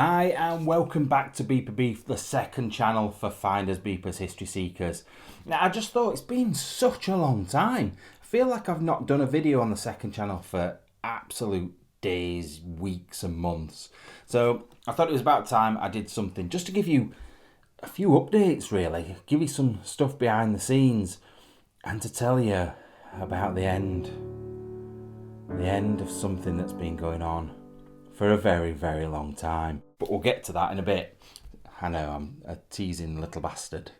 Hi and welcome back to Beeper Beef, the second channel for Findersbeepers History Seekers. Now I just thought it's been such a long time. I feel like I've not done a video on the second channel for absolute days, weeks and months. So I thought it was about time I did something just to give you a few updates really, give you some stuff behind the scenes and to tell you about the end of something that's been going on for a very, very long time. But we'll get to that in a bit. I know, I'm a teasing little bastard.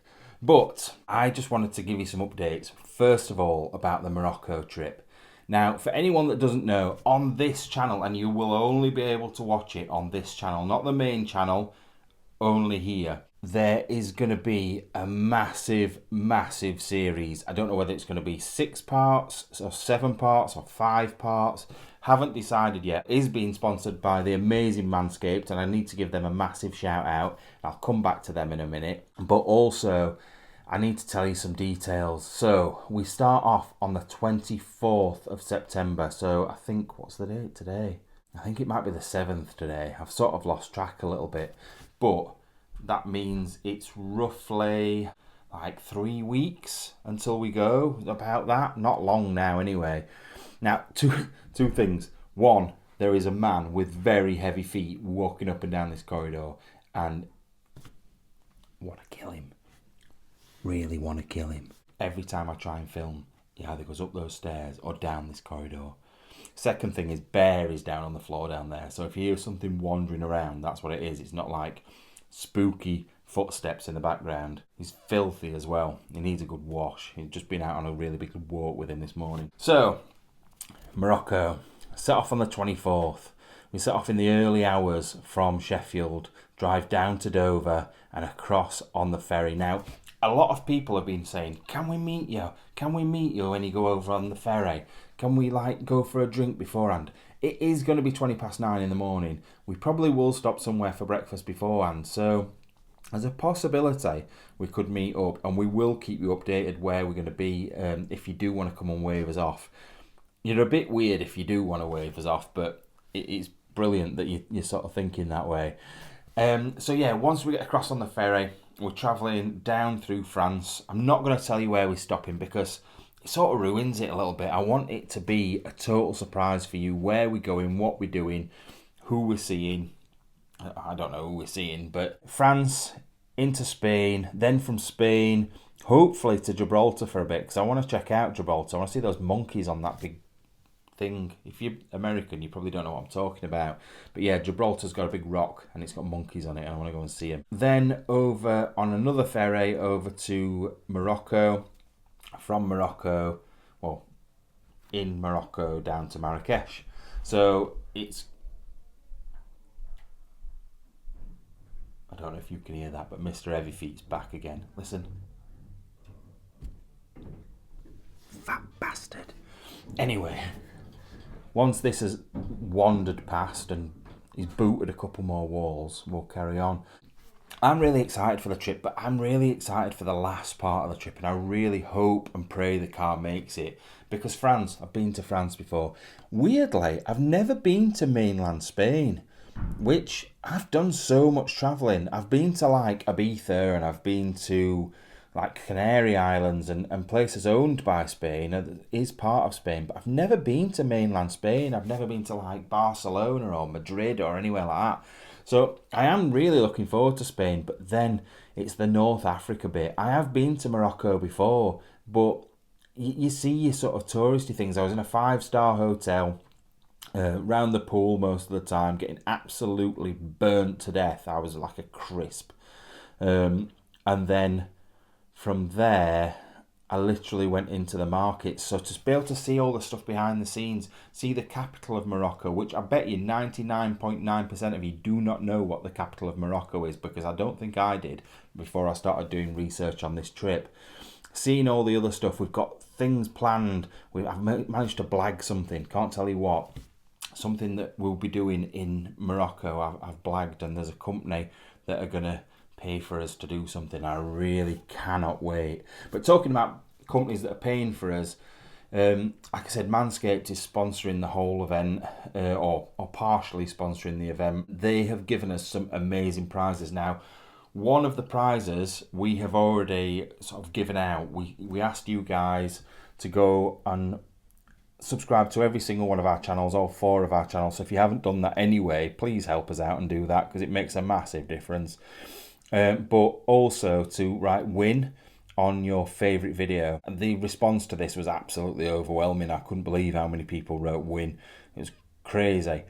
But I just wanted to give you some updates. First of all, about the Morocco trip. Now, for anyone that doesn't know, on this channel, and you will only be able to watch it on this channel, not the main channel, only here, there is going to be a massive, massive series. I don't know whether it's going to be 6 parts, or 7 parts, or 5 parts. Haven't decided yet. It is being sponsored by the amazing Manscaped, and I need to give them a massive shout out. I'll come back to them in a minute. But also, I need to tell you some details. So, we start off on the 24th of September. So, I think, what's the date today? I think it might be the 7th today. I've sort of lost track a little bit. But that means it's roughly like 3 weeks until we go, about that. Not long now anyway. Now, two things. One, there is a man with very heavy feet walking up and down this corridor, and want to kill him. Really want to kill him. Every time I try and film, he either goes up those stairs or down this corridor. Second thing is, Bear is down on the floor down there. So if you hear something wandering around, that's what it is. It's not like spooky footsteps in the background. He's filthy as well. He needs a good wash. He's just been out on a really big walk with him this morning. So, Morocco. Set off on the 24th. We set off in the early hours from Sheffield, drive down to Dover and across on the ferry. Now, a lot of people have been saying, can we meet you? Can we meet you when you go over on the ferry? Can we go for a drink beforehand? It is going to be 9:20 in the morning. We probably will stop somewhere for breakfast beforehand. So, as a possibility, we could meet up, and we will keep you updated where we're going to be if you do want to come and wave us off. You're a bit weird if you do want to wave us off, but it's brilliant that you're sort of thinking that way. So yeah, once we get across on the ferry, we're travelling down through France. I'm not going to tell you where we're stopping because it sort of ruins it a little bit. I want it to be a total surprise for you, where we're going, what we're doing, who we're seeing. I don't know who we're seeing, but France into Spain, then from Spain, hopefully to Gibraltar for a bit, because I want to check out Gibraltar. I want to see those monkeys on that big thing. If you're American, you probably don't know what I'm talking about. But yeah, Gibraltar's got a big rock and it's got monkeys on it, and I want to go and see them. Then over on another ferry over to Morocco. From Morocco, well, in Morocco down to Marrakesh. So it's, I don't know if you can hear that, but Mr. Heavyfeet's back again. Listen. Fat bastard. Anyway, once this has wandered past and he's booted a couple more walls, we'll carry on. I'm really excited for the trip, but I'm really excited for the last part of the trip, and I really hope and pray the car makes it. Because France, I've been to France before. Weirdly, I've never been to mainland Spain, which I've done so much travelling. I've been to Ibiza, and I've been to Canary Islands and places owned by Spain, is part of Spain, but I've never been to mainland Spain. I've never been to Barcelona or Madrid or anywhere like that. So I am really looking forward to Spain, but then it's the North Africa bit. I have been to Morocco before, but you see your sort of touristy things. I was in a 5-star hotel, round the pool most of the time, getting absolutely burnt to death. I was like a crisp. And then from there, I literally went into the market. So to be able to see all the stuff behind the scenes, see the capital of Morocco, which I bet you 99.9% of you do not know what the capital of Morocco is, because I don't think I did before I started doing research on this trip. Seeing all the other stuff, we've got things planned. I've managed to blag something, can't tell you what. Something that we'll be doing in Morocco, I've blagged, and there's a company that are going to pay for us to do something. I really cannot wait. But talking about companies that are paying for us, Like I said, Manscaped is sponsoring the whole event, or partially sponsoring the event. They have given us some amazing prizes. Now, one of the prizes we have already sort of given out. We asked you guys to go and subscribe to every single one of our channels, all 4 of our channels. So if you haven't done that anyway, please help us out and do that, because it makes a massive difference. But also to win on your favourite video. And the response to this was absolutely overwhelming. I couldn't believe how many people wrote win. It was crazy.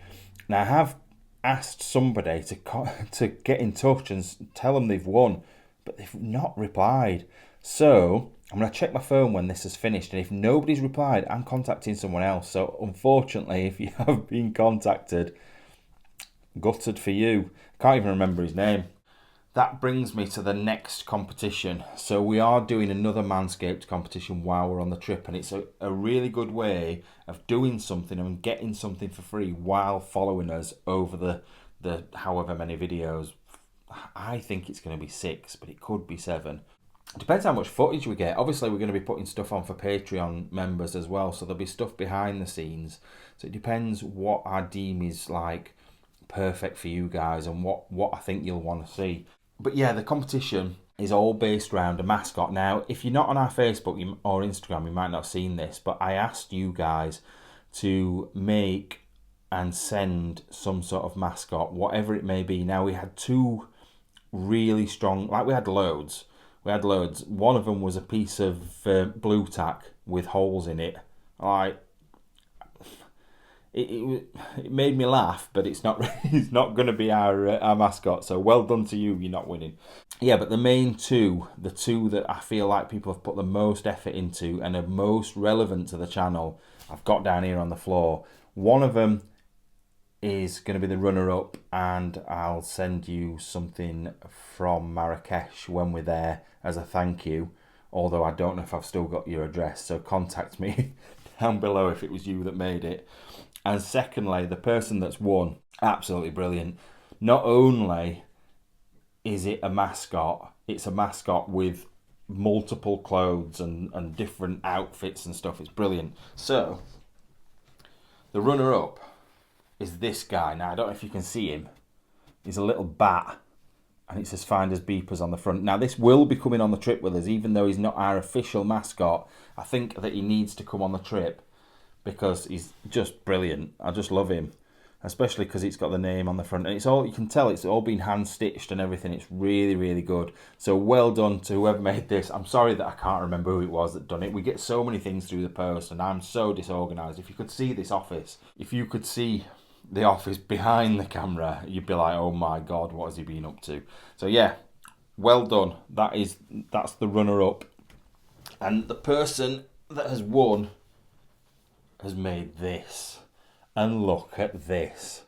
Now, I have asked somebody to get in touch and tell them they've won, but they've not replied. So I'm going to check my phone when this is finished, and if nobody's replied, I'm contacting someone else. So unfortunately, if you have been contacted, gutted for you. Can't even remember his name. That brings me to the next competition. So we are doing another Manscaped competition while we're on the trip, and it's a really good way of doing something and getting something for free while following us over the however many videos. I think it's going to be 6, but it could be 7. It depends how much footage we get. Obviously, we're going to be putting stuff on for Patreon members as well, so there'll be stuff behind the scenes. So it depends what I deem is like perfect for you guys and what I think you'll want to see. But yeah, the competition is all based around a mascot. Now, if you're not on our Facebook or Instagram, you might not have seen this, but I asked you guys to make and send some sort of mascot, whatever it may be. Now, we had 2 really strong, we had loads. One of them was a piece of blue tack with holes in it. It made me laugh, but it's not going to be our mascot. So well done to you. You're not winning. Yeah, but the main 2, the 2 that I feel like people have put the most effort into and are most relevant to the channel, I've got down here on the floor. One of them is going to be the runner-up, and I'll send you something from Marrakesh when we're there as a thank you. Although I don't know if I've still got your address, so contact me down below if it was you that made it. And secondly, the person that's won, absolutely brilliant. Not only is it a mascot, it's a mascot with multiple clothes and different outfits and stuff. It's brilliant. So, the runner-up is this guy. Now, I don't know if you can see him. He's a little bat, and it says Findersbeepers on the front. Now, this will be coming on the trip with us, even though he's not our official mascot. I think that he needs to come on the trip, because he's just brilliant. I just love him, especially because it's got the name on the front. And it's all, you can tell it's all been hand-stitched and everything. It's really, really good. So well done to whoever made this. I'm sorry that I can't remember who it was that done it. We get so many things through the post, and I'm so disorganised. If you could see this office, if you could see the office behind the camera, you'd be like, oh my God, what has he been up to? So yeah, well done. That's the runner-up. And the person that has won has made this, and look at this.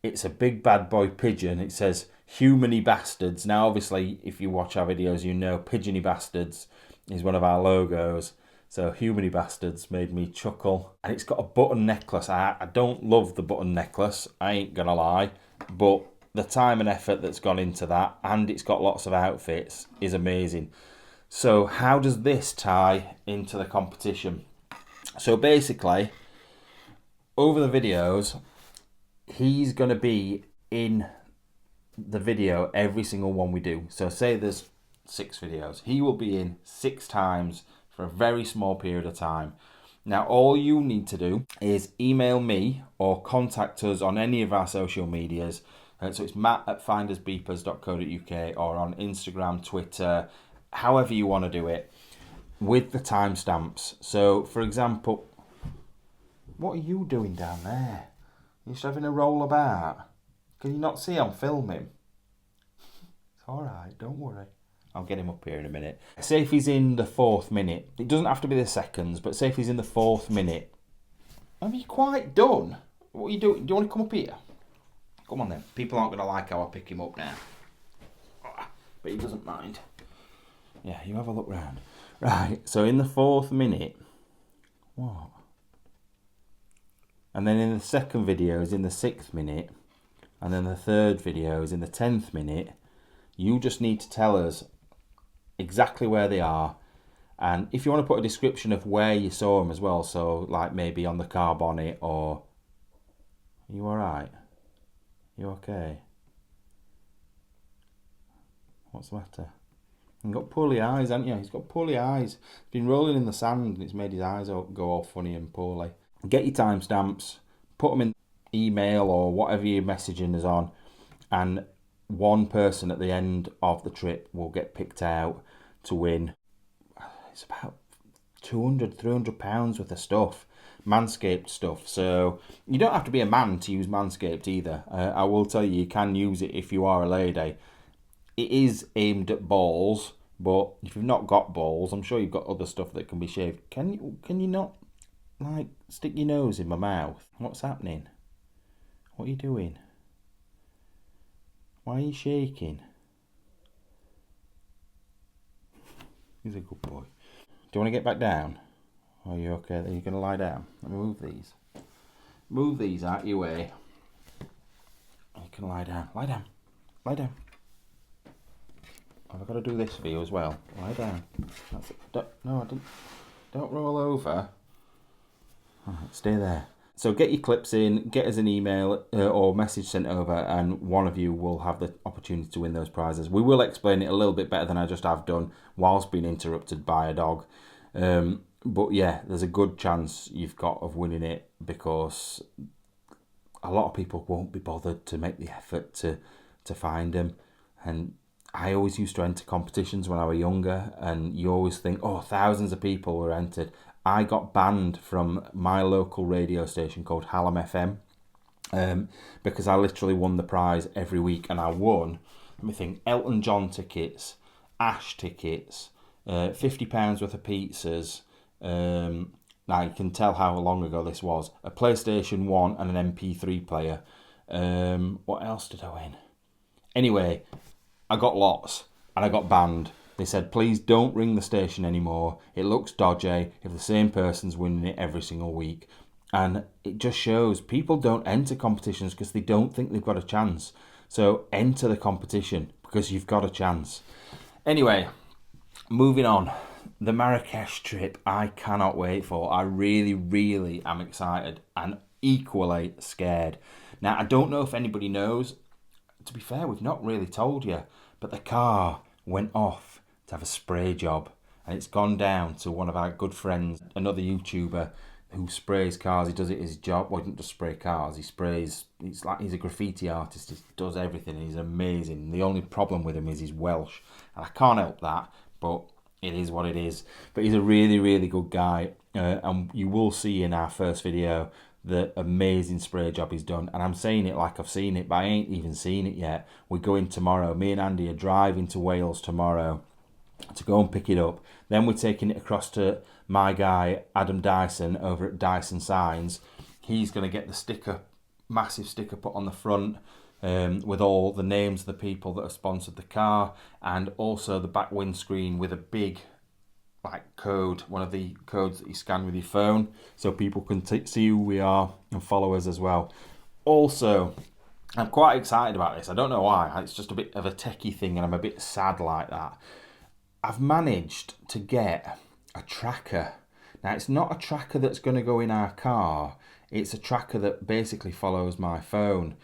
It's a big bad boy pigeon. It says humany bastards. Now obviously if you watch our videos, you know pigeony bastards is one of our logos. So humany bastards made me chuckle. And it's got a button necklace. I don't love the button necklace, I ain't gonna lie, but the time and effort that's gone into that, and it's got lots of outfits, is amazing. So how does this tie into the competition? So basically, over the videos, he's going to be in the video every single one we do. So say there's 6 videos. He will be in 6 times for a very small period of time. Now, all you need to do is email me or contact us on any of our social medias. So it's matt@findersbeepers.co.uk or on Instagram, Twitter, however you want to do it, with the timestamps. So, for example, what are you doing down there? You're just having a roll about. Can you not see I'm filming? It's alright, don't worry. I'll get him up here in a minute. Say if he's in the 4th minute. It doesn't have to be the seconds, but say if he's in the 4th minute. Are you quite done? What are you doing? Do you want to come up here? Come on then. People aren't going to like how I pick him up now. But he doesn't mind. Yeah, you have a look round. Right, so in the 4th minute, what? And then in the second video is in the 6th minute, and then the third video is in the 10th minute. You just need to tell us exactly where they are, And if you want to put a description of where you saw them as well, so like maybe on the car bonnet or... Are you alright? You okay? What's the matter? You've got poorly eyes, haven't you? He's got poorly eyes. He's been rolling in the sand and it's made his eyes go all funny and poorly. Get your timestamps, put them in email or whatever your messaging is on, and one person at the end of the trip will get picked out to win. It's about £200-300 worth of stuff, Manscaped stuff. So you don't have to be a man to use Manscaped either. I will tell you can use it if you are a lady. It is aimed at balls, but if you've not got balls, I'm sure you've got other stuff that can be shaved. Can you not, like, stick your nose in my mouth? What's happening? What are you doing? Why are you shaking? He's a good boy. Do you want to get back down? Are you okay? Are you going to lie down? Let me move these. Move these out your way. You can lie down. Lie down. Lie down. Have I got to do this for you as well? Lie down. That's it. No, I didn't. Don't roll over. All right, stay there. So get your clips in, get us an email or message sent over, and one of you will have the opportunity to win those prizes. We will explain it a little bit better than I just have done whilst being interrupted by a dog. But yeah, there's a good chance you've got of winning it because a lot of people won't be bothered to make the effort to find them. And I always used to enter competitions when I was younger, and you always think, oh, thousands of people were entered. I got banned from my local radio station called Hallam FM because I literally won the prize every week, and I won, let me think, Elton John tickets, Ash tickets, £50 worth of pizzas. Now you can tell how long ago this was. A PlayStation 1 and an MP3 player. What else did I win? Anyway, I got lots and I got banned. They said, please don't ring the station anymore. It looks dodgy if the same person's winning it every single week. And it just shows people don't enter competitions because they don't think they've got a chance. So enter the competition because you've got a chance. Anyway, moving on. The Marrakesh trip, I cannot wait for. I really, really am excited and equally scared. Now, I don't know if anybody knows. To be fair, we've not really told you, but the car went off to have a spray job, and it's gone down to one of our good friends, another YouTuber who sprays cars. He does it as his job. Well, he doesn't just spray cars, he sprays. It's like he's a graffiti artist. He does everything. He's amazing. The only problem with him is he's Welsh, and I can't help that, but it is what it is. But he's a really, really good guy, and you will see in our first video the amazing spray job he's done. And I'm saying it like I've seen it, but I ain't even seen it yet. We're going tomorrow. Me and Andy are driving to Wales tomorrow to go and pick it up. Then we're taking it across to my guy Adam Dyson over at Dyson Signs. He's going to get the sticker, massive sticker put on the front with all the names of the people that have sponsored the car, and also the back windscreen with a big code, one of the codes that you scan with your phone, so people can see who we are and follow us as well. Also, I'm quite excited about this. I don't know why. It's just a bit of a techie thing, and I'm a bit sad like that. I've managed to get a tracker. Now, it's not a tracker that's going to go in our car. It's a tracker that basically follows my phone.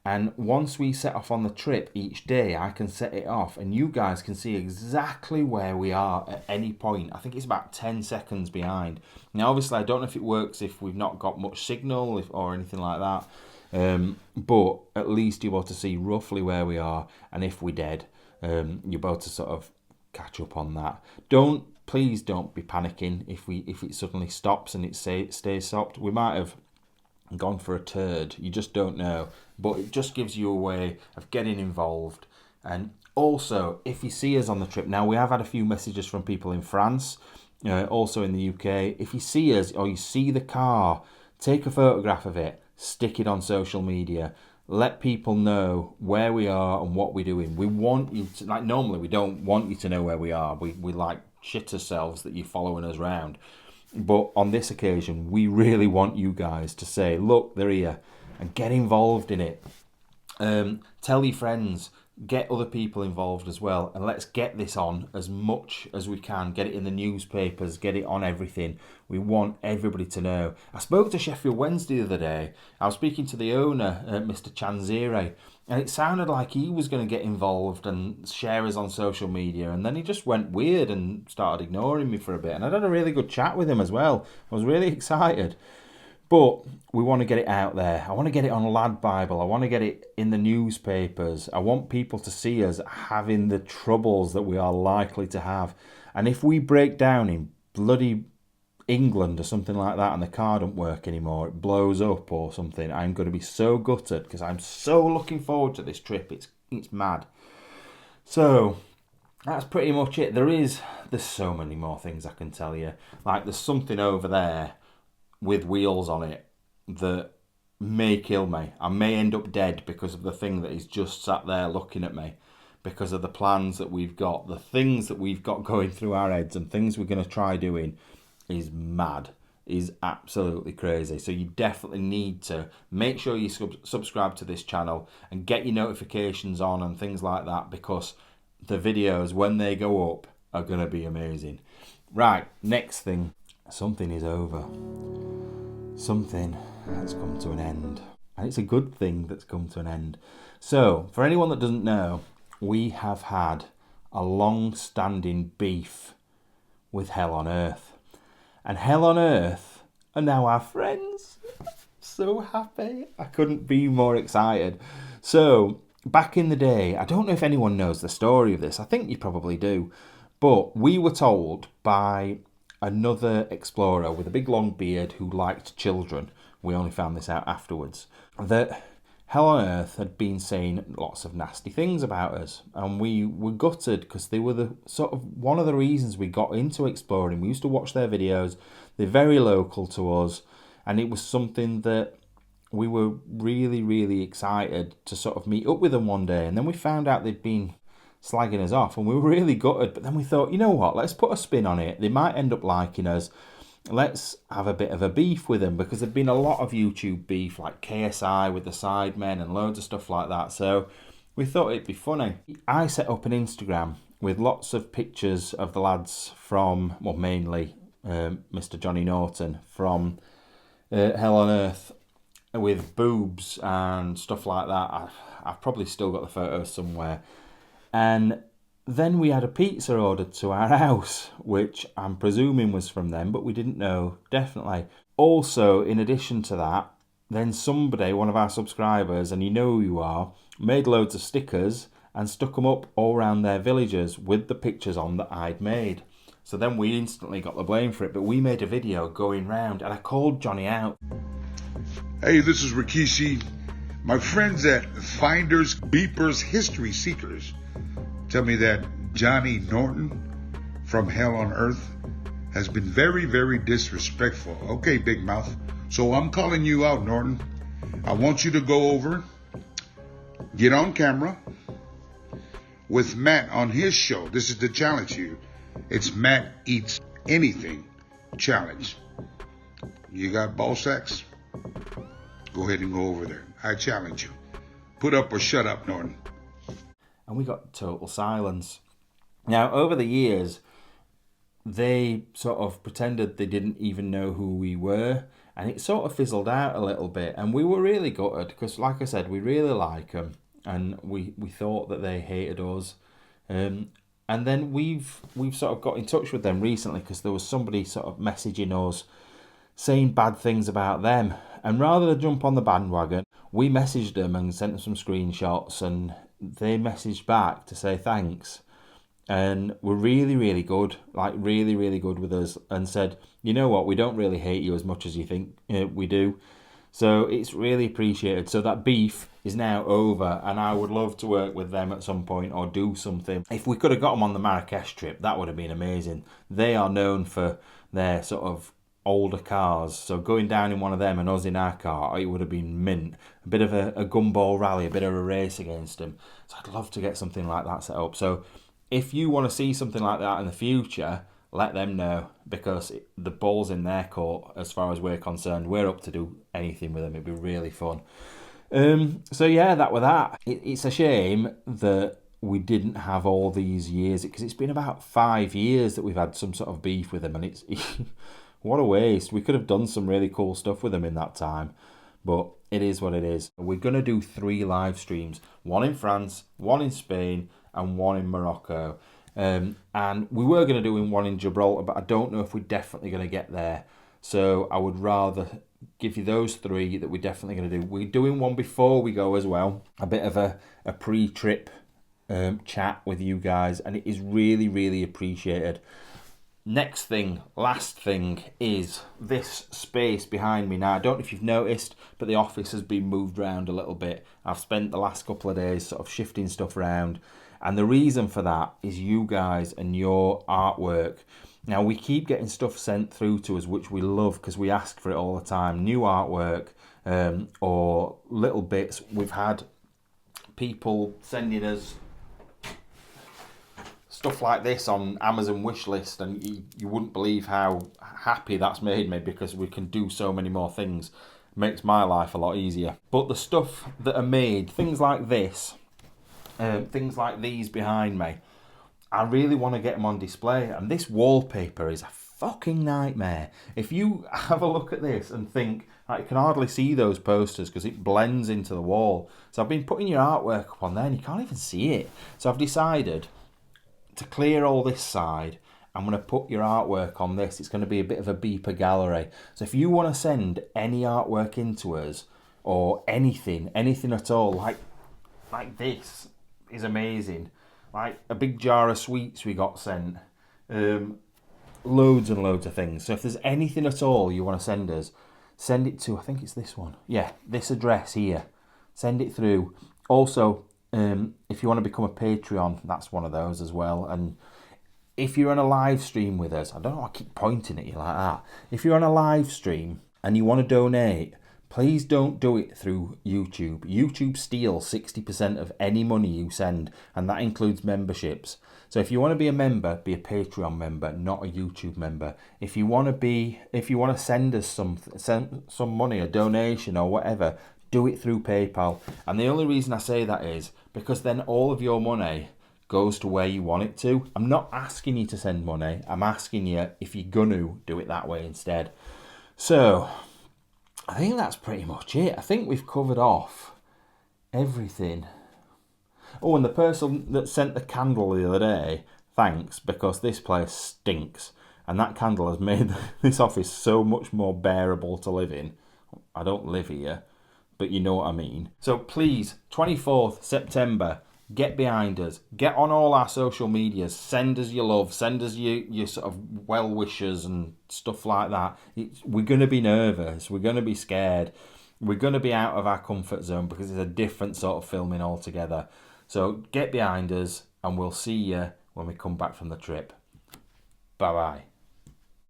And once we set off on the trip each day, I can set it off and you guys can see exactly where we are at any point. I think it's about 10 seconds behind. Now, obviously, I don't know if it works if we've not got much signal or anything like that. But at least you're able to see roughly where we are. And if we're dead, you're able to sort of catch up on that. Please don't be panicking if it suddenly stops and it stays stopped. We might have gone for a turd. You just don't know. But it just gives you a way of getting involved. And also, if you see us on the trip, now we have had a few messages from people in France, also in the UK. If you see us or you see the car, take a photograph of it, stick it on social media. Let people know where we are and what we're doing. We want you to, normally we don't want you to know where we are. We shit ourselves that you're following us around. But on this occasion, we really want you guys to say, look, they're here, and get involved in it. Tell your friends, get other people involved as well, and let's get this on as much as we can. Get it in the newspapers, get it on everything. We want everybody to know. I spoke to Sheffield Wednesday the other day. I was speaking to the owner, Mr. Chanzire, and it sounded like he was going to get involved and share us on social media, and then he just went weird and started ignoring me for a bit. And I had a really good chat with him as well. I was really excited. But we want to get it out there. I want to get it on Lad Bible. I want to get it in the newspapers. I want people to see us having the troubles that we are likely to have. And if we break down in bloody England or something like that and the car don't work anymore, it blows up or something, I'm going to be so gutted because I'm so looking forward to this trip. It's mad. So that's pretty much it. There's so many more things I can tell you. Like there's something over there with wheels on it that may kill me. I may end up dead because of the thing that is just sat there looking at me, because of the plans that we've got, the things that we've got going through our heads and things we're going to try doing is mad, is absolutely crazy. So you definitely need to make sure you subscribe to this channel and get your notifications on and things like that, because the videos, when they go up, are going to be amazing. Right, next thing. Something is over. Something has come to an end. And it's a good thing that's come to an end. So, for anyone that doesn't know, we have had a long-standing beef with Hell on Earth. And Hell on Earth are now our friends. So happy. I couldn't be more excited. So, back in the day, I don't know if anyone knows the story of this. I think you probably do. But we were told by another explorer with a big long beard who liked children, we only found this out afterwards, that Hell on Earth had been saying lots of nasty things about us, and we were gutted because they were the sort of one of the reasons we got into exploring. We used to watch their videos. They're very local to us, and it was something that we were really, really excited to sort of meet up with them one day. And then we found out they'd been slagging us off, and we were really gutted. But then we thought, you know what, let's put a spin on it. They might end up liking us. Let's have a bit of a beef with them, because there'd been a lot of YouTube beef, like KSI with the Sidemen and loads of stuff like that. So we thought it'd be funny. I set up an Instagram with lots of pictures of the lads from, well, mainly Mr. Johnny Norton from Hell on Earth, with boobs and stuff like that. I've probably still got the photos somewhere. And then we had a pizza ordered to our house, which I'm presuming was from them, but we didn't know definitely. Also, in addition to that, then somebody, one of our subscribers, and you know who you are, made loads of stickers and stuck them up all around their villages with the pictures on that I'd made. So then we instantly got the blame for it, but we made a video going round, and I called Johnny out. Hey, this is Rikishi. My friends at Findersbeepers History Seekers tell me that Johnny Norton from Hell on Earth has been very, very disrespectful. Okay, Big Mouth. So I'm calling you out, Norton. I want you to go over, get on camera with Matt on his show. This is the challenge here. It's Matt Eats Anything Challenge. You got ball sacks? Go ahead and go over there. I challenge you. Put up or shut up, Norton. And we got total silence. Now, over the years, they sort of pretended they didn't even know who we were, and it sort of fizzled out a little bit. And we were really gutted because, like I said, we really like them, and we thought that they hated us. And then we've sort of got in touch with them recently because there was somebody sort of messaging us saying bad things about them. And rather than jump on the bandwagon, we messaged them and sent them some screenshots, and they messaged back to say thanks. And were really, really good, like really, really good with us, and said, you know what, we don't really hate you as much as you think we do. So it's really appreciated. So that beef is now over, and I would love to work with them at some point or do something. If we could have got them on the Marrakesh trip, that would have been amazing. They are known for their sort of older cars, so going down in one of them and us in our car, it would have been mint. A bit of a gumball rally, a bit of a race against them. So I'd love to get something like that set up. So if you want to see something like that in the future, let them know, because the ball's in their court as far as we're concerned. We're up to do anything with them. It'd be really fun. So yeah, that were that. It's a shame that we didn't have all these years, because it's been about 5 years that we've had some sort of beef with him, and it's what a waste. We could have done some really cool stuff with him in that time, but it is what it is. We're going to do 3 live streams, one in France, one in Spain, and one in Morocco. And we were going to do one in Gibraltar, but I don't know if we're definitely going to get there. So I would rather give you those 3 that we're definitely going to do. We're doing one before we go as well, a bit of a pre-trip chat with you guys, and it is really, really appreciated. Next thing, last thing, is this space behind me. Now, I don't know if you've noticed, but the office has been moved around a little bit. I've spent the last couple of days sort of shifting stuff around, and the reason for that is you guys and your artwork. Now, we keep getting stuff sent through to us, which we love because we ask for it all the time. New artwork or little bits. We've had people sending us stuff like this on Amazon wishlist, and you wouldn't believe how happy that's made me, because we can do so many more things. It makes my life a lot easier. But the stuff that are made, things like this, things like these behind me, I really want to get them on display. And this wallpaper is a fucking nightmare. If you have a look at this and think, I can hardly see those posters because it blends into the wall. So I've been putting your artwork up on there and you can't even see it. So I've decided to clear all this side. I'm going to put your artwork on this. It's going to be a bit of a beeper gallery. So if you want to send any artwork into us, or anything at all, like this is amazing. Like a big jar of sweets we got sent. Loads and loads of things. So if there's anything at all you want to send us, send it to, I think it's this one. Yeah, this address here. Send it through. Also, if you want to become a Patreon, that's one of those as well. And if you're on a live stream with us, I don't know, I keep pointing at you like that. If you're on a live stream and you want to donate, please don't do it through YouTube. YouTube steals 60% of any money you send, and that includes memberships. So if you want to be a member, be a Patreon member, not a YouTube member. If you want to send us some money, a donation or whatever, do it through PayPal. And the only reason I say that is because then all of your money goes to where you want it to. I'm not asking you to send money. I'm asking you, if you're gonna, do it that way instead. So I think that's pretty much it. I think we've covered off everything. Oh, and the person that sent the candle the other day, thanks, because this place stinks. And that candle has made this office so much more bearable to live in. I don't live here, but you know what I mean. So please, 24th September, get behind us. Get on all our social medias. Send us your love. Send us your sort of well wishes and stuff like that. We're going to be nervous. We're going to be scared. We're going to be out of our comfort zone because it's a different sort of filming altogether. So get behind us and we'll see you when we come back from the trip. Bye-bye.